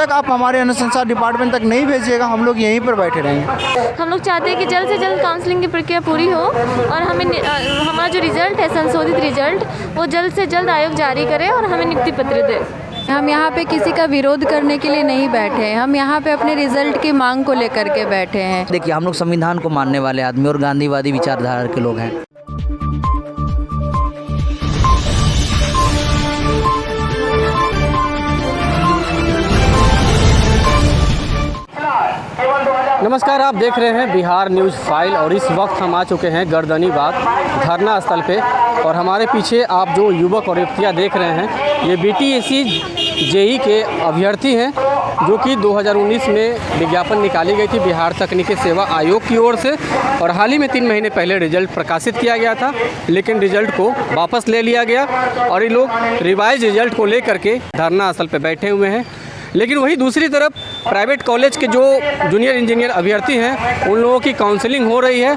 तक आप हमारे अनुसंधान डिपार्टमेंट तक नहीं भेजिएगा हम लोग यहीं पर बैठे रहेंगे। हम लोग चाहते हैं कि जल्द से जल्द काउंसलिंग की प्रक्रिया पूरी हो और हमें हमारा जो रिज़ल्ट है, संशोधित रिज़ल्ट, वो जल्द से जल्द आयोग जारी करे और हमें नियुक्ति पत्र दे। हम यहाँ पे किसी का विरोध करने के लिए नहीं बैठे हैं, हम यहाँ पे अपने रिजल्ट की मांग को लेकर के बैठे हैं। देखिए, हम लोग संविधान को मानने वाले आदमी और गांधीवादी विचारधारा के लोग हैं। नमस्कार, आप देख रहे हैं बिहार न्यूज़ फाइल और इस वक्त हम आ चुके हैं गर्दनीबाग धरना स्थल पे और हमारे पीछे आप जो युवक और युवतियाँ देख रहे हैं ये बीटीएसी जेई के अभ्यर्थी हैं जो कि 2019 में विज्ञापन निकाली गई थी बिहार तकनीकी सेवा आयोग की ओर से और हाल ही में 3 महीने पहले रिजल्ट प्रकाशित किया गया था, लेकिन रिजल्ट को वापस ले लिया गया और ये लोग रिवाइज रिजल्ट को लेकर के धरना स्थल पे बैठे हुए हैं। लेकिन वहीं दूसरी तरफ प्राइवेट कॉलेज के जो जूनियर इंजीनियर अभ्यर्थी हैं उन लोगों की काउंसलिंग हो रही है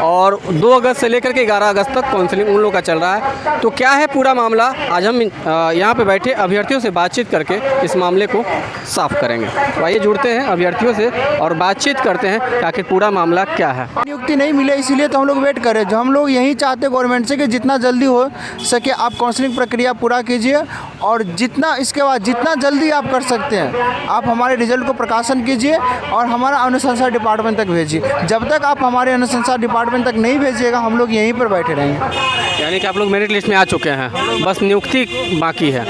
और 2 अगस्त से लेकर के 11 अगस्त तक काउंसलिंग उन लोगों का चल रहा है। तो क्या है पूरा मामला, आज हम यहाँ पे बैठे अभ्यर्थियों से बातचीत करके इस मामले को साफ करेंगे। तो आइए जुड़ते हैं अभ्यर्थियों से और बातचीत करते हैं कि आखिर पूरा मामला क्या है। नियुक्ति नहीं मिले इसीलिए तो हम लोग वेट करें। जो हम लोग यही चाहते गवर्नमेंट से कि जितना जल्दी हो सके आप काउंसलिंग प्रक्रिया पूरा कीजिए और जितना इसके बाद जितना जल्दी आप कर सकते हैं आप हमारे रिजल्ट को प्रकाशन कीजिए और हमारा अनुसंधान डिपार्टमेंट तक भेजिए। जब तक आप हमारे अनुसंधान डिपार्टमेंट तक नहीं भेजिएगा हम लोग यहीं पर बैठे रहेंगे। यानी कि आप लोग मेरिट लिस्ट में आ चुके हैं, बस नियुक्ति बाकी है,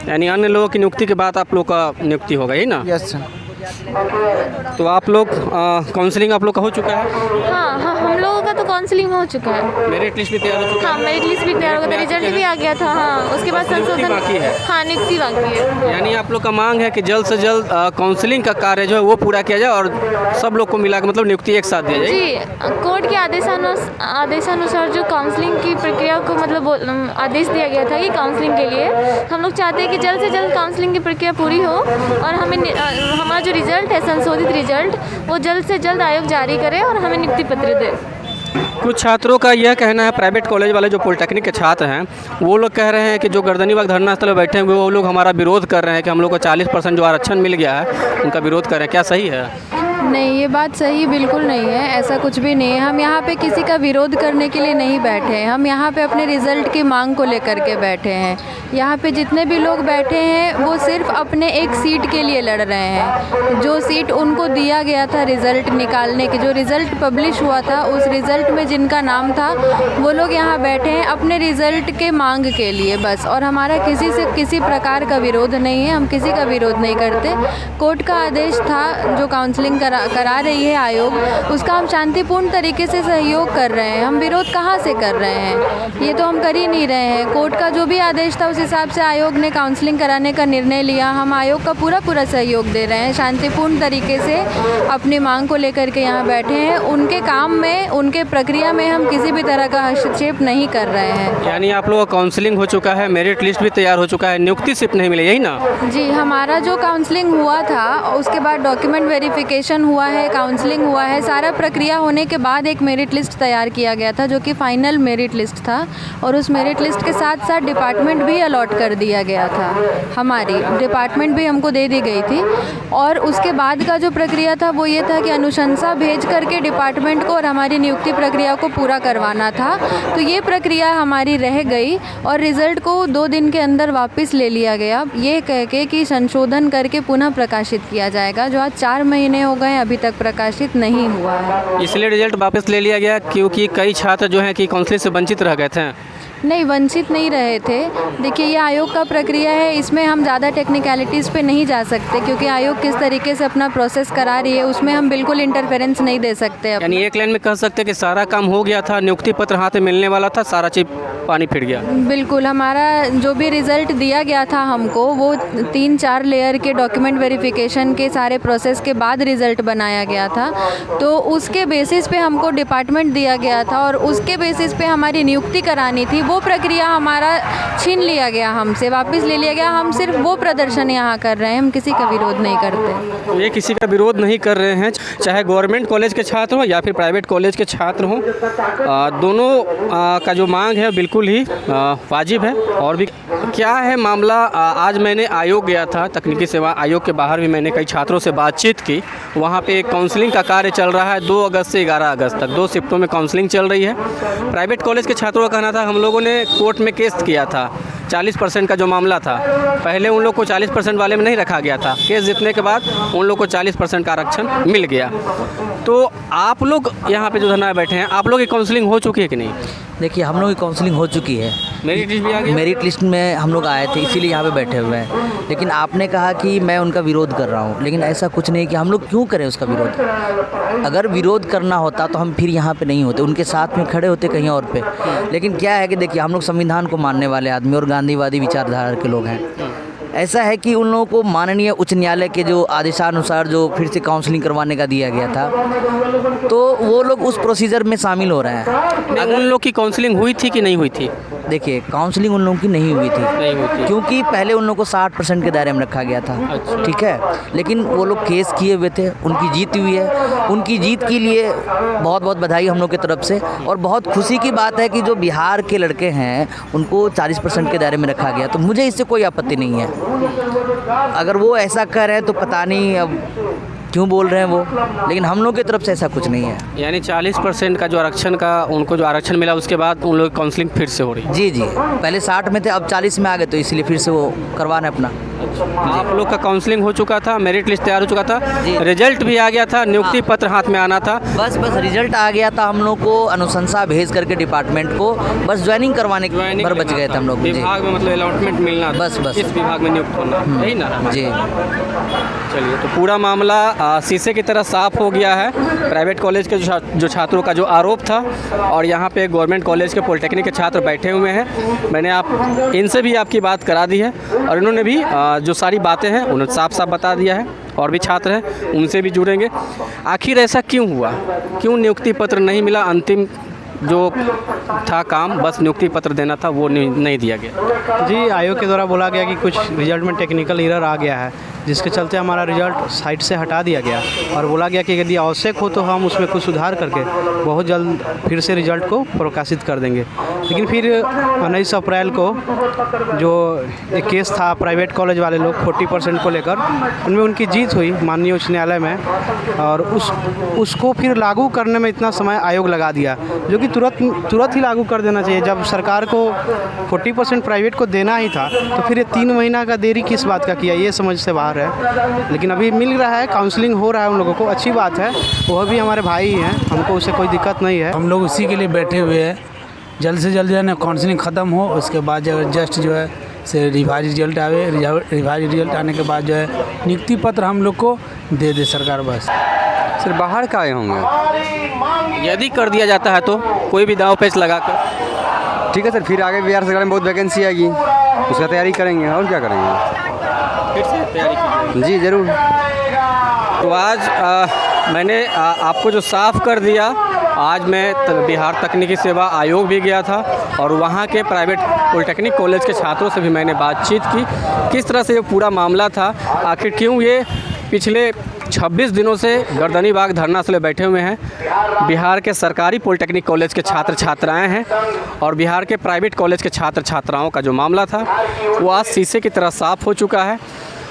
यानी अन्य लोगों की नियुक्ति के बाद आप लोग का नियुक्ति होगा, यही ना? Yes sir. तो आप लोग काउंसलिंग आप लोग का हो चुका है? हाँ, हम लोगों का तो काउंसलिंग हो चुका है। मेरिट लिस्ट भी तैयार हो चुका है? हाँ, मेरिट लिस्ट भी तैयार हो गया था, रिजल्ट भी आ गया था। हाँ, उसके बाद संशोधन बाकी है। हाँ, नियुक्ति बाकी है। यानी आप लोग का मांग है कि जल्द से जल्द काउंसलिंग का कार्य जो है वो पूरा किया जाए और सब लोग को मिला के मतलब नियुक्ति एक साथ दिया जाए। जी, कोर्ट के आदेशानुसार जो काउंसलिंग की प्रक्रिया को मतलब आदेश दिया गया था कि काउंसलिंग के लिए हम लोग चाहते हैं कि जल्द से जल्द काउंसलिंग की प्रक्रिया पूरी हो और हमें हमारा जो रिजल्ट है, संशोधित रिजल्ट, वो जल्द से जल्द आयोग जारी करे और हमें नियुक्ति पत्र दे। कुछ छात्रों का यह कहना है, प्राइवेट कॉलेज वाले जो पॉलिटेक्निक के छात्र हैं वो लोग कह रहे हैं कि जो गर्दनीबाग धरना स्थल में बैठे हुए वो लोग हमारा विरोध कर रहे हैं कि हम लोग को 40% जो आरक्षण मिल गया है उनका विरोध कर रहे हैं। क्या सही है? नहीं, ये बात सही बिल्कुल नहीं है, ऐसा कुछ भी नहीं है। हम यहाँ पे किसी का विरोध करने के लिए नहीं बैठे हैं, हम यहाँ पे अपने रिज़ल्ट की मांग को लेकर के बैठे हैं। यहाँ पे जितने भी लोग बैठे हैं वो सिर्फ अपने एक सीट के लिए लड़ रहे हैं। जो सीट उनको दिया गया था रिज़ल्ट निकालने के, जो रिज़ल्ट पब्लिश हुआ था उस रिज़ल्ट में जिनका नाम था वो लोग यहाँ बैठे हैं अपने रिज़ल्ट के मांग के लिए बस। और हमारा किसी से किसी प्रकार का विरोध नहीं है, हम किसी का विरोध नहीं करते। कोर्ट का आदेश था जो काउंसलिंग करा रही है आयोग, उसका हम शांतिपूर्ण तरीके से सहयोग कर रहे हैं। हम विरोध कहाँ से कर रहे हैं, ये तो हम कर ही नहीं रहे हैं। कोर्ट का जो भी आदेश था उस हिसाब से आयोग ने काउंसलिंग कराने का निर्णय लिया। हम आयोग का पूरा सहयोग दे रहे हैं, शांतिपूर्ण तरीके से अपनी मांग को लेकर के यहाँ बैठे हैं। उनके काम में, उनके प्रक्रिया में हम किसी भी तरह का हस्तक्षेप नहीं कर रहे हैं। यानी आप लोगों का काउंसलिंग हो चुका है, मेरिट लिस्ट भी तैयार हो चुका है, नियुक्ति सिर्फ नहीं मिले, यही ना? जी, हमारा जो काउंसलिंग हुआ था उसके बाद डॉक्यूमेंट वेरिफिकेशन हुआ है, काउंसलिंग हुआ है, सारा प्रक्रिया होने के बाद एक मेरिट लिस्ट तैयार किया गया था जो कि फाइनल मेरिट लिस्ट था और उस मेरिट लिस्ट के साथ साथ डिपार्टमेंट भी अलॉट कर दिया गया था। हमारी डिपार्टमेंट भी हमको दे दी गई थी और उसके बाद का जो प्रक्रिया था वो ये था कि अनुशंसा भेज करके डिपार्टमेंट को और हमारी नियुक्ति प्रक्रिया को पूरा करवाना था। तो ये प्रक्रिया हमारी रह गई और रिज़ल्ट को 2 दिन के अंदर वापस ले लिया गया, ये कह के कि संशोधन करके पुनः प्रकाशित किया जाएगा, जो आज 4 महीने हो गए अभी तक प्रकाशित नहीं हुआ है। इसलिए रिजल्ट वापस ले लिया गया क्योंकि कई छात्र जो हैं कि काउंसलिंग से वंचित रह गए थे। नहीं, वंचित नहीं रहे थे। देखिए, ये आयोग का प्रक्रिया है, इसमें हम ज़्यादा टेक्निकलिटीज़ पे नहीं जा सकते क्योंकि आयोग किस तरीके से अपना प्रोसेस करा रही है उसमें हम बिल्कुल इंटरफेरेंस नहीं दे सकते। यानी एक लाइन में कह सकते हैं कि सारा काम हो गया था, नियुक्ति पत्र हाथ में मिलने वाला था, सारा चीज पानी फिर गया। बिल्कुल, हमारा जो भी रिज़ल्ट दिया गया था हमको वो 3-4 लेयर के डॉक्यूमेंट वेरिफिकेशन के सारे प्रोसेस के बाद रिज़ल्ट बनाया गया था। तो उसके बेसिस पे हमको डिपार्टमेंट दिया गया था और उसके बेसिस पे हमारी नियुक्ति करानी थी, वो प्रक्रिया हमारा छीन लिया गया, हमसे वापस ले लिया गया। हम सिर्फ वो प्रदर्शन यहाँ कर रहे हैं, हम किसी का विरोध नहीं करते। ये किसी का विरोध नहीं कर रहे हैं, चाहे गवर्नमेंट कॉलेज के छात्र हों या फिर प्राइवेट कॉलेज के छात्र हों, दोनों का जो मांग है बिल्कुल ही वाजिब है। और भी क्या है मामला, आज मैंने आयोग गया था, तकनीकी सेवा आयोग के बाहर भी मैंने कई छात्रों से बातचीत की। वहाँ पे काउंसलिंग का कार्य चल रहा है 2 अगस्त से 11 अगस्त तक, 2 शिफ्टों में काउंसलिंग चल रही है। प्राइवेट कॉलेज के छात्रों का कहना था हम लोगों ने कोर्ट में केस किया था, 40% का जो मामला था, पहले उन लोग को 40% वाले में नहीं रखा गया था। केस जीतने के बाद उन लोग को 40% का आरक्षण मिल गया। तो आप लोग यहाँ पे जो धरना बैठे हैं, आप लोग की काउंसलिंग हो चुकी है कि नहीं? देखिए, हम लोग की काउंसलिंग हो चुकी है। मेरिट लिस्ट भी आ गया? मेरिट लिस्ट में हम लोग आए थे, इसीलिए यहाँ पे बैठे हुए हैं। लेकिन आपने कहा कि मैं उनका विरोध कर रहा हूँ, लेकिन ऐसा कुछ नहीं कि हम लोग क्यों करें उसका विरोध। अगर विरोध करना होता तो हम फिर यहाँ पे नहीं होते, उनके साथ में खड़े होते कहीं और पे। लेकिन क्या है कि देखिए, हम लोग संविधान को मानने वाले आदमी और गांधीवादी विचारधारा के लोग हैं। ऐसा है कि उन लोगों को माननीय उच्च न्यायालय के जो आदेशानुसार जो फिर से काउंसलिंग करवाने का दिया गया था, तो वो लोग उस प्रोसीजर में शामिल हो रहे हैं। अगर उन लोग की काउंसलिंग हुई थी कि नहीं हुई थी? देखिए, काउंसलिंग उन लोगों की नहीं हुई थी, नहीं हुई थी, क्योंकि पहले उन लोगों को 60% के दायरे में रखा गया था। अच्छा। ठीक है, लेकिन वो लोग केस किए हुए थे, उनकी जीत हुई है। उनकी जीत के लिए बहुत बहुत बधाई हम लोग की तरफ से। और बहुत खुशी की बात है कि जो बिहार के लड़के हैं उनको 40% के दायरे में रखा गया, तो मुझे इससे कोई आपत्ति नहीं है। अगर वो ऐसा कर रहे हैं तो पता नहीं अब क्यों बोल रहे हैं वो, लेकिन हम लोग की तरफ से ऐसा कुछ नहीं है। यानी 40% का जो आरक्षण का उनको जो आरक्षण मिला, उसके बाद उन लोग की काउंसलिंग फिर से हो रही है? जी जी, पहले 60 में थे, अब 40 में आ गए, तो इसलिए फिर से वो करवाना अपना। आप लोग का काउंसलिंग हो चुका था, मेरिट लिस्ट तैयार हो चुका था, रिजल्ट भी आ गया था, नियुक्ति पत्र हाथ में आना था, बस रिजल्ट आ गया था। हम लोग को अनुशंसा भेज करके डिपार्टमेंट को बस ज्वाइनिंग करवाने के पर बच गए थे हम लोग। विभाग में मतलब अलॉटमेंट मिलना, बस इस विभाग में नियुक्त होना, यही ना? जी, चलिए, तो पूरा मामला शीशे की तरह साफ हो गया है। प्राइवेट कॉलेज के जो छात्रों का जो आरोप था, और यहाँ पे गवर्नमेंट कॉलेज के पॉलिटेक्निक के छात्र बैठे हुए हैं। मैंने इनसे भी आपकी बात करा दी है, और इन्होंने भी जो सारी बातें हैं उन्होंने साफ साफ बता दिया है। और भी छात्र हैं, उनसे भी जुड़ेंगे। आखिर ऐसा क्यों हुआ, क्यों नियुक्ति पत्र नहीं मिला? अंतिम जो था काम, बस नियुक्ति पत्र देना था, वो नहीं दिया गया। जी, आयोग के द्वारा बोला गया कि कुछ रिजल्ट में टेक्निकल एरर आ गया है, जिसके चलते हमारा रिजल्ट साइट से हटा दिया गया, और बोला गया कि यदि आवश्यक हो तो हम उसमें कुछ सुधार करके बहुत जल्द फिर से रिजल्ट को प्रकाशित कर देंगे। लेकिन फिर 19 अप्रैल को जो एक केस था प्राइवेट कॉलेज वाले लोग 40% को लेकर, उनमें उनकी जीत हुई माननीय उच्च न्यायालय में, और उसको फिर लागू करने में इतना समय आयोग लगा दिया, जो कि तुरंत ही लागू कर देना चाहिए। जब सरकार को 40% प्राइवेट को देना ही था, तो फिर ये 3 महीना का देरी किस बात का किया, ये समझ से बाहर है। लेकिन अभी मिल रहा है, काउंसलिंग हो रहा है उन लोगों को, अच्छी बात है। वह भी हमारे भाई ही हैं, हमको उससे कोई दिक्कत नहीं है। हम लोग उसी के लिए बैठे हुए हैं, जल्द से जल्द जो है ना काउंसलिंग ख़त्म हो, उसके बाद जो जस्ट जो है से रिवाइज रिजल्ट आवे, रिवाइज रिजल्ट आने के बाद जो है नियुक्ति पत्र हम लोग को दे सरकार। बस सिर्फ बाहर का आए होंगे, यदि कर दिया जाता है तो कोई भी दाव पेच लगा कर? ठीक है सर, फिर आगे बिहार सरकार में बहुत वैकेंसी आएगी, उसका तैयारी करेंगे, और क्या करेंगे। फिर से तैयारी कीजिए। जी ज़रूर। तो आज मैंने आपको जो साफ कर दिया, आज मैं बिहार तकनीकी सेवा आयोग भी गया था, और वहाँ के प्राइवेट पॉलिटेक्निक कॉलेज के छात्रों से भी मैंने बातचीत की, किस तरह से ये पूरा मामला था, आखिर क्यों ये पिछले 26 दिनों से गर्दनी बाग धरना स्थल बैठे हुए हैं। बिहार के सरकारी पॉलिटेक्निक कॉलेज के छात्र छात्राएं हैं, और बिहार के प्राइवेट कॉलेज के छात्र छात्राओं का जो मामला था वो आज शीशे की तरह साफ हो चुका है।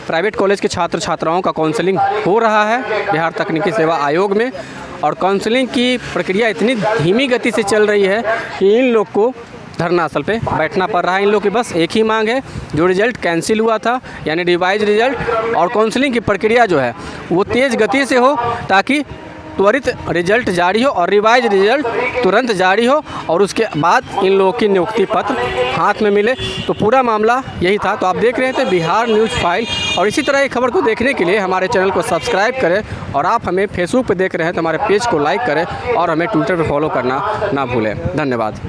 प्राइवेट कॉलेज के छात्र छात्राओं का काउंसलिंग हो रहा है बिहार तकनीकी सेवा आयोग में, और काउंसलिंग की प्रक्रिया इतनी धीमी गति से चल रही है कि इन लोग को धरना स्थल पे बैठना पड़ रहा है। इन लोग की बस एक ही मांग है, जो रिजल्ट कैंसिल हुआ था यानी रिवाइज रिजल्ट, और काउंसलिंग की प्रक्रिया जो है वो तेज़ गति से हो, ताकि त्वरित रिजल्ट जारी हो और रिवाइज रिजल्ट तुरंत जारी हो, और उसके बाद इन लोगों की नियुक्ति पत्र हाथ में मिले। तो पूरा मामला यही था। तो आप देख रहे थे बिहार न्यूज़ फाइल, और इसी तरह की खबर को देखने के लिए हमारे चैनल को सब्सक्राइब करें, और आप हमें फेसबुक पर देख रहे हैं तो हमारे पेज को लाइक करें, और हमें ट्विटर पर फॉलो करना ना भूलें। धन्यवाद।